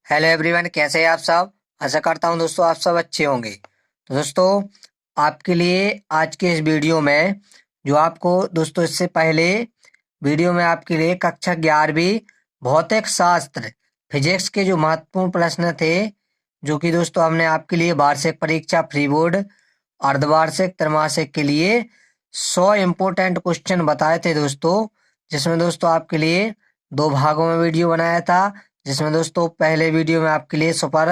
Hello everyone, कैसे हैं आप सब। आशा करता हूं दोस्तों आप सब अच्छे होंगे। तो दोस्तों आपके लिए आज के इस वीडियो में जो आपको दोस्तों इससे पहले वीडियो में आपके लिए कक्षा 11वीं भौतिक शास्त्र फिजिक्स के जो महत्वपूर्ण प्रश्न थे, जो कि दोस्तों हमने आपके लिए वार्षिक परीक्षा फ्री बोर्ड अर्धवार्षिक त्रैमासिक के लिए 100 इम्पोर्टेंट क्वेश्चन बताए थे दोस्तों। जिसमें दोस्तों आपके लिए दो भागों में वीडियो बनाया था। जिसमें दोस्तों पहले वीडियो में आपके लिए सुपर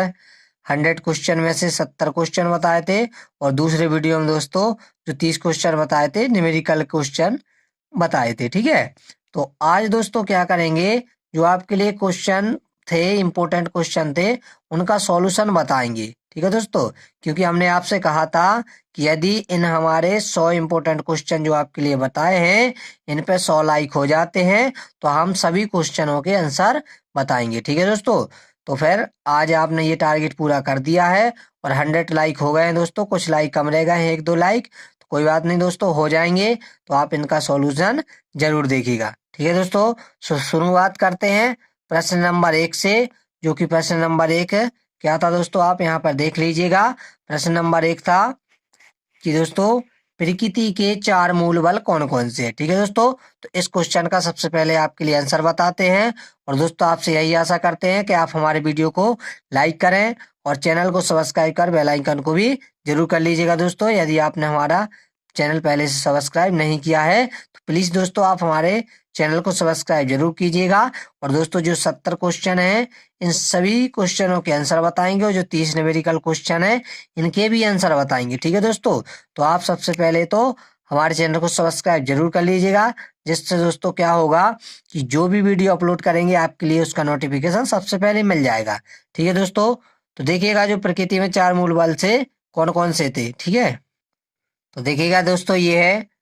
100 क्वेश्चन में से 70 क्वेश्चन बताए थे, और दूसरे वीडियो में दोस्तों जो 30 क्वेश्चन बताए थे न्यूमेरिकल क्वेश्चन बताए थे। ठीक है, तो आज दोस्तों क्या करेंगे, जो आपके लिए क्वेश्चन थे, इंपॉर्टेंट क्वेश्चन थे, उनका सॉल्यूशन बताएंगे। ठीक है दोस्तों, क्योंकि हमने आपसे कहा था कि यदि इन हमारे 100 इंपॉर्टेंट क्वेश्चन जो आपके लिए बताए हैं, इन पे 100 लाइक हो जाते हैं तो हम सभी क्वेश्चनों के आंसर बताएंगे। ठीक है दोस्तों, तो फिर आज आपने ये टारगेट पूरा कर दिया है और 100 लाइक हो गए हैं दोस्तों। कुछ लाइक कम रह गए हैं, 1-2 लाइक, तो कोई बात नहीं दोस्तों, हो जाएंगे। तो आप इनका सॉल्यूशन जरूर देखिएगा। ठीक है दोस्तों, शुरुआत करते हैं प्रश्न नंबर 1 से। जो कि प्रश्न नंबर 1 क्या था दोस्तों, आप यहाँ पर देख लीजिएगा। प्रश्न नंबर 1 था कि दोस्तों प्रकृति के 4 मूल बल कौन कौन से हैं। ठीक है दोस्तों, तो इस क्वेश्चन का सबसे पहले आपके लिए आंसर बताते हैं। और दोस्तों आपसे यही आशा करते हैं कि आप हमारे वीडियो को लाइक करें और चैनल को सब्सक्राइब कर बेल आइकन को भी जरूर कर लीजिएगा दोस्तों। यदि आपने हमारा चैनल पहले से सब्सक्राइब नहीं किया है तो प्लीज दोस्तों आप हमारे चैनल को सब्सक्राइब जरूर कीजिएगा। और दोस्तों जो 70 क्वेश्चन हैं, इन सभी क्वेश्चनों के आंसर बताएंगे, और जो 30 न्यूमेरिकल क्वेश्चन है इनके भी आंसर बताएंगे। ठीक है दोस्तों, तो आप सबसे पहले तो हमारे चैनल को सब्सक्राइब जरूर कर लीजिएगा, जिससे दोस्तों क्या होगा कि जो भी वीडियो अपलोड करेंगे आपके लिए उसका नोटिफिकेशन सबसे पहले मिल जाएगा। ठीक है दोस्तों, तो देखिएगा जो प्रकृति में 4 मूल बल से कौन कौन से थे। ठीक है, तो देखिएगा दोस्तों ये है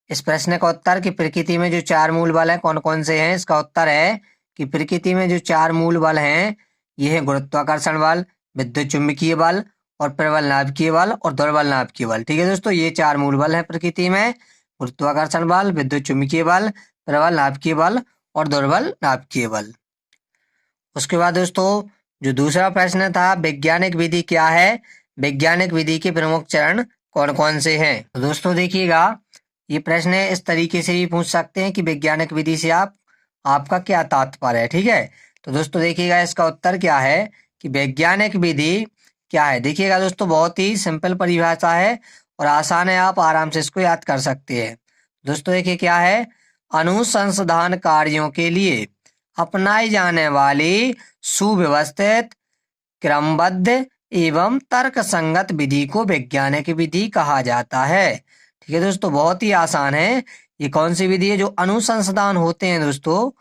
इस प्रश्न का उत्तर कि प्रकृति में जो 4 मूल बल हैं कौन कौन से हैं। इसका उत्तर है कि प्रकृति में जो 4 मूल बल हैं ये है गुरुत्वाकर्षण बल, विद्युत चुंबकीय बल, और प्रबल नाभिकीय बल और दुर्बल नाभिकीय बल। ठीक है दोस्तों, ये 4 मूल बल हैं प्रकृति में: गुरुत्वाकर्षण बल, विद्युत चुंबकीय बल, प्रबल नाभिकीय बल और दुर्बल नाभिकीय बल। उसके बाद दोस्तों जो दूसरा प्रश्न था, वैज्ञानिक विधि क्या है, वैज्ञानिक विधि के प्रमुख चरण कौन कौन से हैं। तो दोस्तों देखिएगा ये प्रश्न इस तरीके से भी पूछ सकते हैं कि वैज्ञानिक विधि से आपका क्या तात्पर्य है। ठीक है, तो दोस्तों देखिएगा इसका उत्तर क्या है कि वैज्ञानिक विधि क्या है। देखिएगा दोस्तों बहुत ही सिंपल परिभाषा है और आसान है, आप आराम से इसको याद कर सकते हैं। दोस्तों देखिए क्या है, अनुसंधान कार्यों के लिए अपनाई जाने वाली सुव्यवस्थित, क्रमबद्ध एवं तर्क संगत विधि को वैज्ञानिक विधि कहा जाता है। ठीक है दोस्तों, बहुत ही आसान है। ये कौन सी विधि है, जो अनुसंधान होते हैं दोस्तों,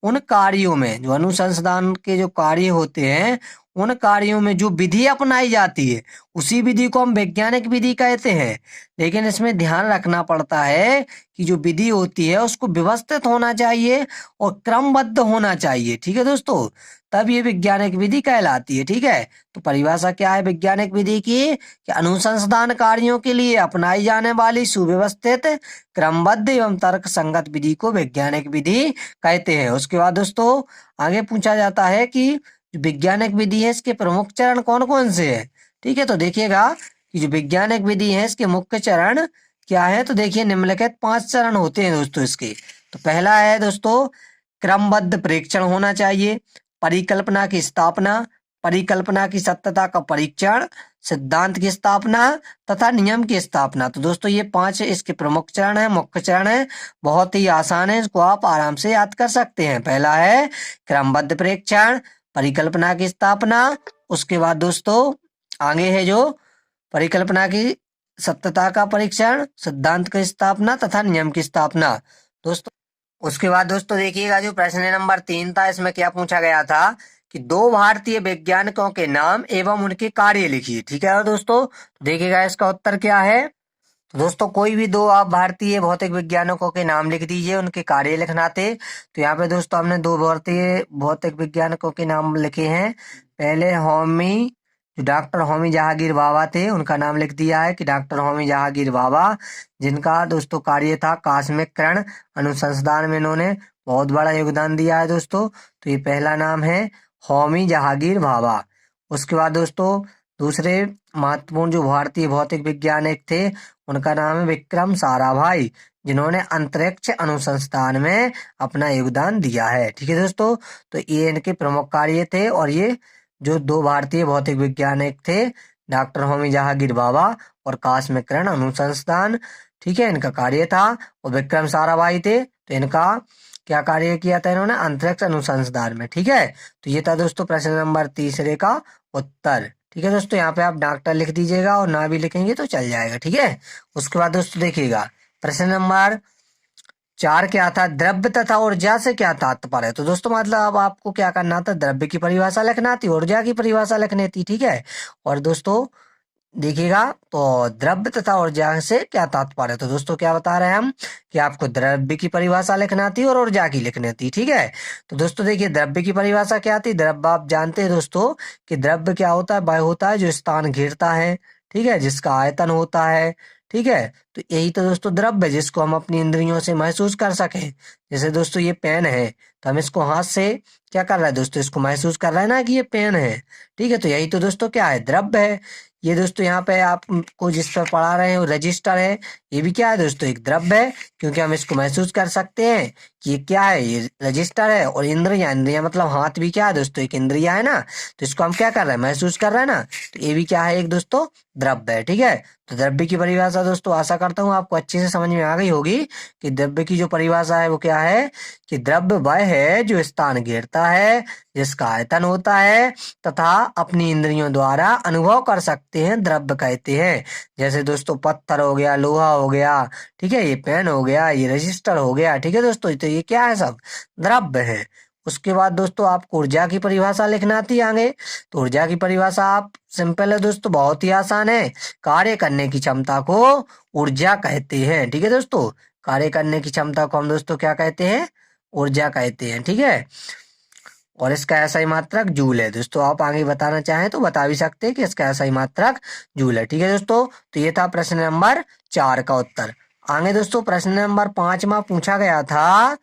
उन कार्यों में, जो अनुसंधान के जो कार्य होते हैं उन कार्यों में जो विधि अपनाई जाती है उसी विधि को हम वैज्ञानिक विधि कहते हैं। लेकिन इसमें ध्यान रखना पड़ता है कि जो विधि होती है उसको व्यवस्थित होना चाहिए और क्रमबद्ध होना चाहिए। ठीक है दोस्तों, तब ये वैज्ञानिक विधि कहलाती है। ठीक है, तो परिभाषा क्या है वैज्ञानिक विधि की, कि अनुसंधान कार्यों के लिए अपनाई जाने वाली सुव्यवस्थित, क्रमबद्ध एवं तर्क संगत विधि को वैज्ञानिक विधि कहते हैं। उसके बाद दोस्तों आगे पूछा जाता है कि जो वैज्ञानिक विधि है इसके प्रमुख चरण कौन कौन से हैं। ठीक है, तो देखिएगा कि जो वैज्ञानिक विधि है इसके मुख्य चरण क्या है। तो देखिए निम्नलिखित 5 चरण होते हैं दोस्तों इसके। तो पहला है दोस्तों क्रमबद्ध परीक्षण होना चाहिए, परिकल्पना की स्थापना, परिकल्पना की सत्यता का परीक्षण, सिद्धांत की स्थापना तथा नियम की स्थापना। तो दोस्तों ये 5 इसके प्रमुख चरण है, मुख्य चरण है, बहुत ही आसान है, इसको आप आराम से याद कर सकते हैं। पहला है क्रमबद्ध परीक्षण, परिकल्पना की स्थापना, उसके बाद दोस्तों आगे है जो परिकल्पना की सत्यता का परीक्षण, सिद्धांत की स्थापना तथा नियम की स्थापना। दोस्तों उसके बाद दोस्तों देखिएगा जो प्रश्न नंबर 3 था, इसमें क्या पूछा गया था कि 2 भारतीय वैज्ञानिकों के नाम एवं उनके कार्य लिखिए। ठीक है दोस्तों, देखिएगा इसका उत्तर क्या है। तो दोस्तों कोई भी 2 आप भारतीय भौतिक वैज्ञानिकों के नाम लिख दीजिए, उनके कार्य लिखना थे। तो यहाँ पे दोस्तों हमने 2 भारतीय भौतिक वैज्ञानिकों के नाम लिखे हैं। पहले होमी, जो डॉक्टर होमी जहांगीर भाभा थे, उनका नाम लिख दिया है कि डॉक्टर होमी जहांगीर भाभा, जिनका दोस्तों कार्य था कॉस्मिक किरण अनुसंधान में इन्होंने बहुत बड़ा योगदान दिया है दोस्तों। तो ये पहला नाम है। होमी जहांगीर भाभा। उसके बाद दोस्तों दूसरे महत्वपूर्ण जो भारतीय भौतिक वैज्ञानिक थे उनका नाम है विक्रम साराभाई, जिन्होंने अंतरिक्ष अनुसंधान में अपना योगदान दिया है। ठीक है दोस्तों, तो ये इनके प्रमुख कार्य थे। और ये जो दो भारतीय भौतिक वैज्ञानिक थे, डॉक्टर होमी जहांगीर भाभा और काश्मीकरण अनुसंधान, ठीक है, इनका कार्य था। और विक्रम साराभाई थे, तो इनका क्या कार्य किया था इन्होंने, अंतरिक्ष अनुसंधान में। ठीक है, तो ये था दोस्तों प्रश्न नंबर तीसरे का उत्तर। ठीक है दोस्तों, यहाँ पे आप डॉक्टर लिख दीजिएगा और ना भी लिखेंगे तो चल जाएगा। ठीक है, उसके बाद दोस्तों देखिएगा प्रश्न नंबर 4 क्या था, द्रव्य तथा ऊर्जा से क्या तात्पर्य है। तो दोस्तों मतलब अब आपको क्या करना था, द्रव्य की परिभाषा लिखना थी, ऊर्जा की परिभाषा लिखनी थी। ठीक है, और दोस्तों देखिएगा तो द्रव्य तथा ऊर्जा से क्या तात्पर्य है। तो दोस्तों क्या बता रहे हैं हम कि आपको द्रव्य की परिभाषा लिखना थी और ऊर्जा की लिखनी थी। ठीक है, तो दोस्तों देखिए द्रव्य की परिभाषा क्या थी। द्रव्य आप जानते हैं दोस्तों कि द्रव्य क्या होता है, वह होता है जो स्थान घेरता है, ठीक है, जिसका आयतन होता है। ठीक है, तो यही तो दोस्तों द्रव्य है जिसको हम अपनी इंद्रियों से महसूस कर सकें। जैसे दोस्तों ये पेन है, तो हम इसको हाथ से क्या कर रहे हैं दोस्तों, इसको महसूस कर रहे हैं ना कि ये पेन है। ठीक है, तो यही तो दोस्तों क्या है, द्रव्य है। ये दोस्तों यहाँ पे आपको जिस पर पढ़ा रहे हैं वो रजिस्टर है, ये भी क्या है दोस्तों, एक द्रव्य है, क्योंकि हम इसको महसूस कर सकते हैं कि ये क्या है, ये रजिस्टर है। और इंद्रिया, इंद्रिया मतलब हाथ भी क्या है दोस्तों, एक इंद्रिया है ना, तो इसको हम क्या कर रहे हैं, महसूस कर रहे हैं ना, तो ये भी क्या है, एक दोस्तों द्रव्य है। ठीक है, तो द्रव्य की परिभाषा दोस्तों आशा करता हूँ आपको अच्छे से समझ में आ गई होगी कि द्रव्य की जो परिभाषा है वो क्या है कि द्रव्य वह है जो स्थान घेरता है, जिसका आयतन होता है तथा अपनी इंद्रियों द्वारा अनुभव कर सकते हैं, द्रव्य कहते हैं। जैसे दोस्तों पत्थर हो गया, लोहा हो गया, ठीक है, ये पेन हो गया, ये रजिस्टर हो गया। ठीक है दोस्तों, तो ये क्या है, सब द्रव्य है। उसके बाद दोस्तों आपको ऊर्जा की परिभाषा लिखना थी आगे। तो ऊर्जा की परिभाषा आप सिंपल है दोस्तों, बहुत ही आसान है। कार्य करने की क्षमता को ऊर्जा कहते हैं। ठीक है दोस्तों, कार्य करने की क्षमता को हम दोस्तों क्या कहते हैं, ऊर्जा कहते हैं। ठीक है, और इसका ऐसा ही मात्रक जूल है। दोस्तों आप आगे बताना चाहें तो बता भी सकते हैं कि इसका ऐसा ही मात्रक जूल है। ठीक है दोस्तों, तो ये था प्रश्न नंबर 4 का उत्तर। आगे दोस्तों प्रश्न नंबर 5 में पूछा गया था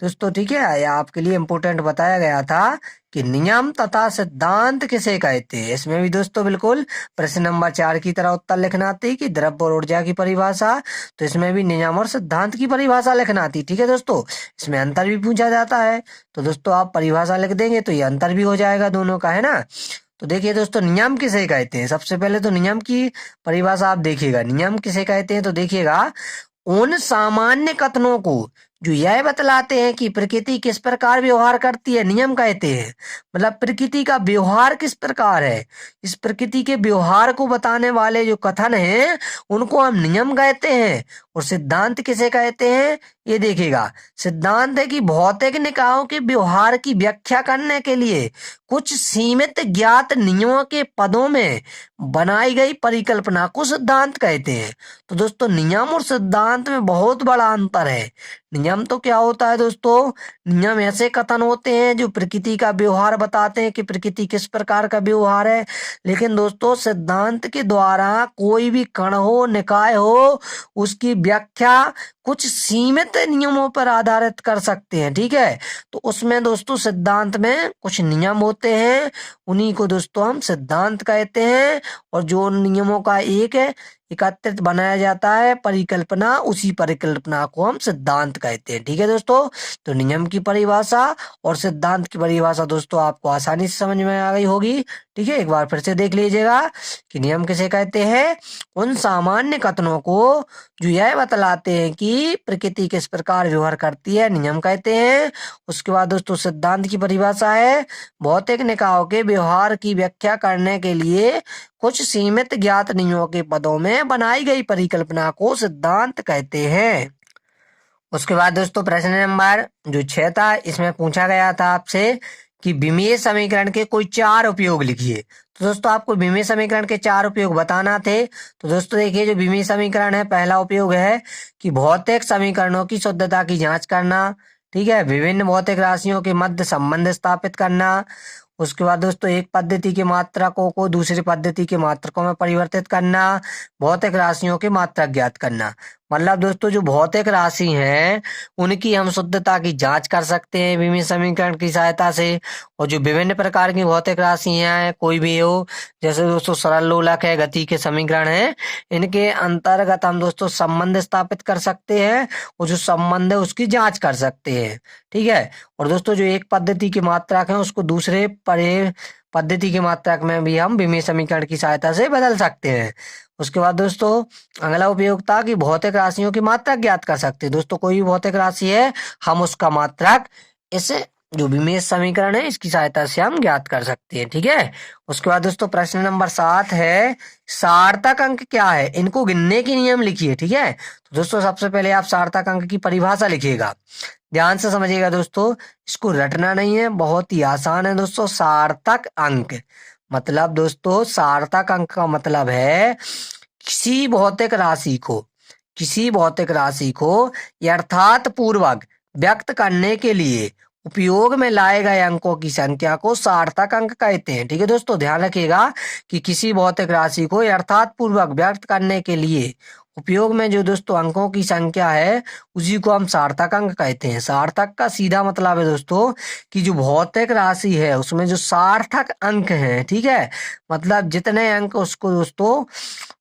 दोस्तों, ठीक है, या आपके लिए इम्पोर्टेंट बताया गया था कि नियम तथा सिद्धांत किसे कहते हैं। इसमें भी दोस्तों बिल्कुल प्रश्न नंबर 4 की तरह उत्तर लिखना थी कि द्रव्य और ऊर्जा की परिभाषा, तो इसमें भी नियम और सिद्धांत की परिभाषा लिखना थी। ठीक है दोस्तों, इसमें अंतर भी पूछा जाता है, तो दोस्तों आप परिभाषा लिख देंगे तो ये अंतर भी हो जाएगा दोनों का, है ना। तो देखिए दोस्तों नियम किसे कहते हैं, सबसे पहले तो नियम की परिभाषा आप देखिएगा, नियम किसे कहते हैं तो देखिएगा उन सामान्य कथनों को जो यह बतलाते हैं कि प्रकृति किस प्रकार व्यवहार करती है, नियम कहते हैं। मतलब प्रकृति का व्यवहार किस प्रकार है, इस प्रकृति के व्यवहार को बताने वाले जो कथन हैं उनको हम नियम कहते हैं। और सिद्धांत किसे कहते हैं, ये देखिएगा, सिद्धांत है कि भौतिक निकायों के व्यवहार की व्याख्या करने के लिए कुछ सीमित ज्ञात नियमों के पदों में बनाई गई परिकल्पना को सिद्धांत कहते हैं। तो दोस्तों नियम और सिद्धांत में बहुत बड़ा अंतर है। नियम तो क्या होता है दोस्तों, नियम ऐसे कथन होते हैं जो प्रकृति का व्यवहार बताते हैं कि प्रकृति किस प्रकार का व्यवहार है। लेकिन दोस्तों सिद्धांत के द्वारा कोई भी कण हो, निकाय हो, उसकी व्याख्या कुछ सीमित नियमों पर आधारित कर सकते हैं। ठीक है, तो उसमें दोस्तों सिद्धांत में कुछ नियम होते हैं, उन्हीं को दोस्तों हम सिद्धांत कहते हैं। और जो उन नियमों का एक है एकत्रित बनाया जाता है परिकल्पना, उसी परिकल्पना को हम सिद्धांत कहते हैं। ठीक है दोस्तों, तो नियम की परिभाषा और सिद्धांत की परिभाषा दोस्तों आपको आसानी से समझ में आ गई होगी। ठीक है, एक बार फिर से देख लीजिएगा कि नियम किसे कहते हैं, उन सामान्य कथनों को जो यह बतलाते हैं कि प्रकृति किस प्रकार व्यवहार करती है, नियम कहते हैं। उसके बाद दोस्तों सिद्धांत की परिभाषा है भौतिक निकायों के व्यवहार की व्याख्या करने के लिए कुछ सीमित ज्ञात नियमों के पदों में बनाई गई परिकल्पना को सिद्धांत कहते हैं। उसके बाद दोस्तों प्रश्न नंबर जो 6 था, इसमें पूछा गया था आपसे कि विमेय समीकरण के कोई 4 उपयोग लिखिए। तो दोस्तों आपको विमेय समीकरण के 4 उपयोग बताना थे। तो दोस्तों देखिए जो विमेय समीकरण है, पहला उपयोग है कि भौतिक समीकरणों की शुद्धता की जांच करना। ठीक है, विभिन्न भौतिक राशियों के मध्य संबंध स्थापित करना। उसके बाद दोस्तों एक पद्धति के मात्रकों को दूसरी पद्धति के मात्रकों में परिवर्तित करना। भौतिक राशियों के मात्रक ज्ञात करना। मतलब दोस्तों जो भौतिक राशि हैं उनकी हम शुद्धता की जांच कर सकते हैं बीमीय समीकरण की सहायता से। और जो विभिन्न प्रकार की भौतिक राशियां हैं कोई भी हो, जैसे दोस्तों सरल लोलक है, गति के समीकरण है, इनके अंतर्गत हम दोस्तों संबंध स्थापित कर सकते हैं और जो संबंध है उसकी जांच कर सकते हैं। ठीक है। और दोस्तों जो एक पद्धति की मात्रक है उसको दूसरे पद्धति की मात्रक में भी हम विमीय समीकरण की सहायता से बदल सकते हैं। उसके बाद दोस्तों अगला उपयोगिता की भौतिक राशियों की मात्रक ज्ञात कर सकते हैं। दोस्तों कोई भी भौतिक राशि है हम उसका मात्रक इस जो विमीय समीकरण है इसकी सहायता से हम ज्ञात कर सकते हैं। ठीक है। उसके बाद दोस्तों प्रश्न नंबर 7 है सार्थक अंक क्या है, इनको गिनने के नियम लिखिए। ठीक है। तो दोस्तों सबसे पहले आप सार्थक अंक की परिभाषा लिखिएगा, ध्यान से समझिएगा दोस्तों, इसको रटना नहीं है, बहुत ही आसान है दोस्तों। सार्थक अंक मतलब दोस्तों सार्थक अंक का मतलब है किसी भौतिक राशि को यथार्थ पूर्वक व्यक्त करने के लिए उपयोग में लाए गए अंकों की संख्या को सार्थक अंक कहते हैं। ठीक है दोस्तों, ध्यान रखिएगा कि किसी भौतिक राशि को यथार्थ पूर्वक व्यक्त करने के लिए उपयोग में जो दोस्तों अंकों की संख्या है उसी को हम सार्थक अंक कहते हैं। सार्थक का सीधा मतलब है दोस्तों कि जो भौतिक राशि है उसमें जो सार्थक अंक हैं, ठीक है, मतलब जितने अंक उसको दोस्तों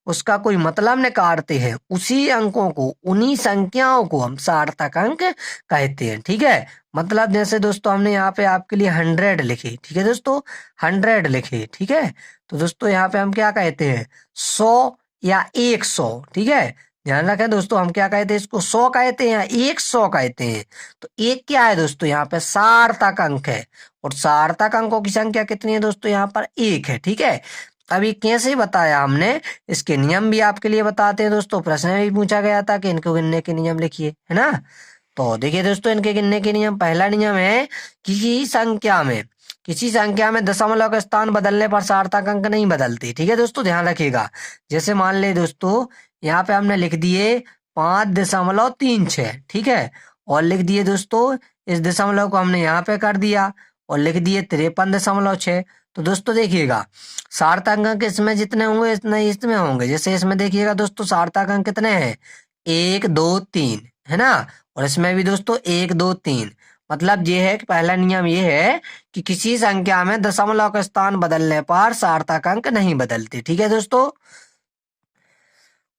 उसका कोई मतलब निकालते हैं उसी अंकों को, उन्हीं संख्याओं को हम सार्थक अंक कहते हैं। ठीक है। मतलब जैसे दोस्तों हमने यहाँ पे आपके लिए 100 लिखे, ठीक है दोस्तों, 100 लिखे, ठीक है, तो दोस्तों यहाँ पे हम क्या कहते हैं 100 या 100। ठीक है, ध्यान रखें दोस्तों, हम क्या कहते हैं इसको 100 कहते हैं या 100 कहते हैं। तो एक क्या है दोस्तों यहाँ पे सार्थक अंक है और सार्थक अंकों की संख्या कितनी है दोस्तों यहाँ पर 1 है। ठीक है। अब ये कैसे बताया हमने, इसके नियम भी आपके लिए बताते हैं दोस्तों, प्रश्न में भी पूछा गया था कि इनको गिनने के नियम लिखिए, है ना। तो देखिए दोस्तों इनके गिनने के नियम, पहला नियम है किसी संख्या में दशमलव का स्थान बदलने पर सार्थक अंक नहीं बदलते। ठीक है दोस्तों, ध्यान रखिएगा। जैसे मान ले दोस्तों यहाँ पे हमने लिख दिए 5.36, ठीक है, और लिख दिए दोस्तों इस दशमलव को हमने यहाँ पे कर दिया और लिख दिए 53.6। तो दोस्तों देखिएगा सार्थक अंक इसमें जितने होंगे इतने इसमें होंगे। जैसे इसमें देखिएगा दोस्तों सार्थक अंक कितने हैं 1 2 3, है ना, और इसमें भी दोस्तों 1 2 3। मतलब ये है कि पहला नियम ये है कि किसी संख्या में दशमलव का स्थान बदलने पर सार्थक अंक नहीं बदलते। ठीक है दोस्तों।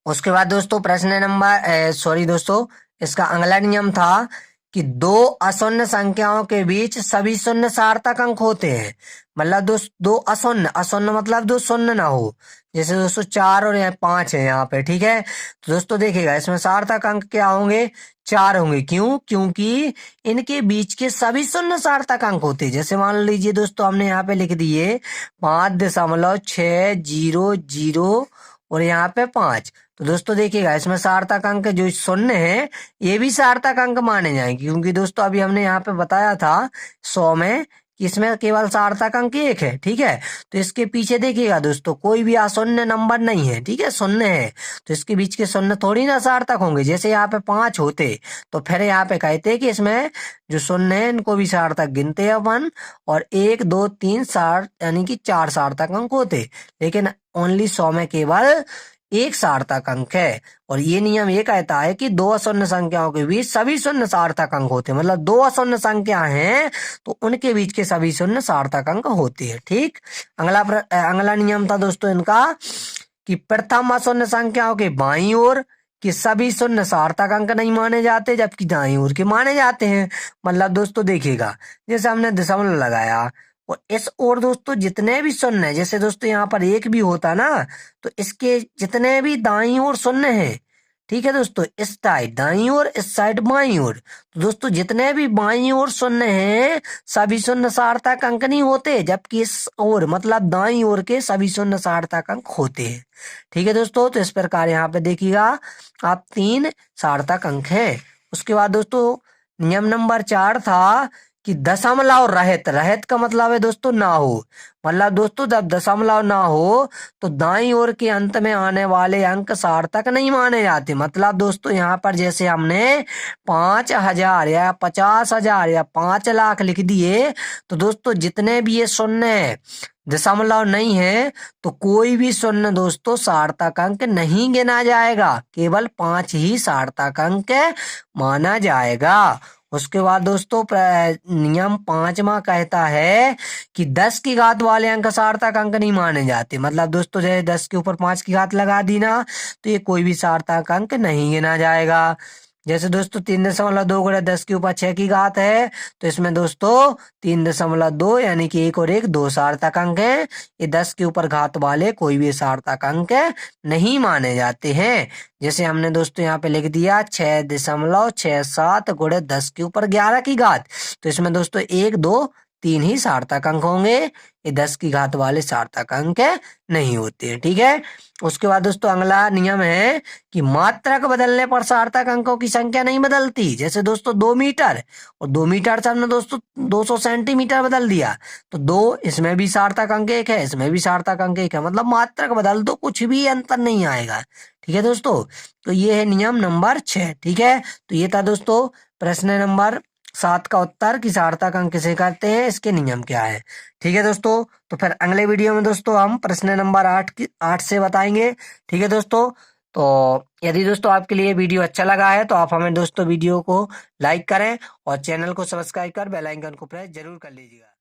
उसके बाद दोस्तों प्रश्न नंबर सॉरी दोस्तों इसका अगला नियम था कि दो अशून्य संख्याओं के बीच सभी शून्य सार्थक अंक होते हैं। मतलब दो अशून्य, अशून्य मतलब दो शून्य ना हो। जैसे दोस्तों 4 और 5 है यहाँ पे, ठीक है, तो दोस्तों देखिएगा इसमें सार्थक अंक क्या होंगे 4 होंगे। क्यों? क्योंकि इनके बीच के सभी शून्य सार्थक अंक होते हैं। जैसे मान लीजिए दोस्तों हमने यहाँ पे लिख दिए 5.600 और यहाँ पे 5, तो दोस्तों देखिएगा इसमें सार्थक अंक जो शून्य है ये भी सार्थक अंक माने जाएंगे, क्योंकि दोस्तों अभी हमने यहाँ पे बताया था 100 में कि इसमें केवल सार्थक अंक 1 है। ठीक है, तो इसके पीछे देखिएगा दोस्तों कोई भी अशून्य नंबर नहीं है, ठीक है, शून्य है, तो इसके बीच के शून्य थोड़ी ना सार्थक होंगे। जैसे यहाँ पे 5 होते तो फिर यहाँ पे कहते कि इसमें जो शून्य है इनको भी सार्थक गिनते हैं अपन, और 1 2 3 4 यानी कि 4 सार्थक अंक होते, लेकिन ओनली 100 में केवल 1 सार्थक अंक है। और ये नियम ये कहता है कि दो अशून्य संख्याओं के बीच सभी शून्य सार्थक अंक होते हैं। मतलब दो अशून्य संख्या हैं तो उनके बीच के सभी शून्य सार्थक अंक होते हैं। ठीक, अगला नियम था दोस्तों इनका कि प्रथम अशून्य संख्याओं के बाईं ओर कि सभी शून्य सार्थक अंक नहीं माने जाते जबकि दाईं ओर के माने जाते हैं। मतलब दोस्तों देखिएगा जैसे हमने दशमलव लगाया और इस ओर दोस्तों जितने भी शून्य है, जैसे दोस्तों यहाँ पर 1 भी होता ना, तो इसके जितने भी दाईं ओर शून्य है, ठीक है दोस्तों, इस साइड दाईं ओर इस साइड बाईं ओर, तो दोस्तों जितने भी बाईं ओर शून्य हैं सभी शून्य सार्थक अंक नहीं होते, जबकि इस ओर मतलब दाईं ओर के सभी शून्य सार्थक अंक होते हैं। ठीक है दोस्तों, तो इस प्रकार यहाँ पे देखिएगा आप 3 सार्थक अंक हैं। उसके बाद दोस्तों नियम नंबर 4 था कि दशमलव रहित, रहित का मतलब है दोस्तों ना हो। मतलब दोस्तों जब दशमलव ना हो तो दाईं ओर के अंत में आने वाले अंक सार्थक नहीं माने जाते। मतलब दोस्तों यहाँ पर जैसे हमने 5000 या 50,000 या 5 लाख लिख दिए, तो दोस्तों जितने भी ये शून्य है दशमलव नहीं है तो कोई भी शून्य दोस्तों सार्थक अंक नहीं गिना जाएगा, केवल 5 ही सार्थक अंक माना जाएगा। उसके बाद दोस्तों नियम 5वां कहता है कि 10 की घात वाले अंक सार्थक अंक नहीं माने जाते। मतलब दोस्तों जैसे 10 के ऊपर 5 की घात लगा दी ना, तो ये कोई भी सार्थक अंक नहीं गिना जाएगा। जैसे दोस्तों 3.2 गुणा 10 के ऊपर 6 की घात है, तो इसमें दोस्तों 3.2 यानी कि 1 और 1 2 सार्थक अंक है। ये 10 के ऊपर घात वाले कोई भी सार्थक अंक नहीं माने जाते हैं। जैसे हमने दोस्तों यहाँ पे लिख दिया 6.67 गुणे 10 के ऊपर 11 की घात, तो इसमें दोस्तों 1 2 3 ही सार्थक अंक होंगे। ये 10 की घात वाले सार्थक अंक नहीं होते हैं, ठीक है। उसके बाद दोस्तों अगला नियम है कि मात्रक बदलने पर सार्थक अंकों की संख्या नहीं बदलती। जैसे दोस्तों 2 मीटर और 2 मीटर से हमने दोस्तों 200 सेंटीमीटर बदल दिया, तो 2 इसमें भी सार्थक अंक 1 है, इसमें भी सार्थक अंक 1 है। मतलब मात्रक बदल दो, कुछ भी अंतर नहीं आएगा, ठीक है दोस्तों। तो ये है नियम नंबर 6, ठीक है। तो ये था दोस्तों प्रश्न नंबर 7 का उत्तर कि सार्थक अंक किसे कहते हैं, इसके नियम क्या है, ठीक है दोस्तों। तो फिर अगले वीडियो में दोस्तों हम प्रश्न नंबर 8 से बताएंगे, ठीक है दोस्तों। तो यदि दोस्तों आपके लिए वीडियो अच्छा लगा है तो आप हमें दोस्तों वीडियो को लाइक करें और चैनल को सब्सक्राइब कर बेल आइकन को प्रेस जरूर कर लीजिएगा।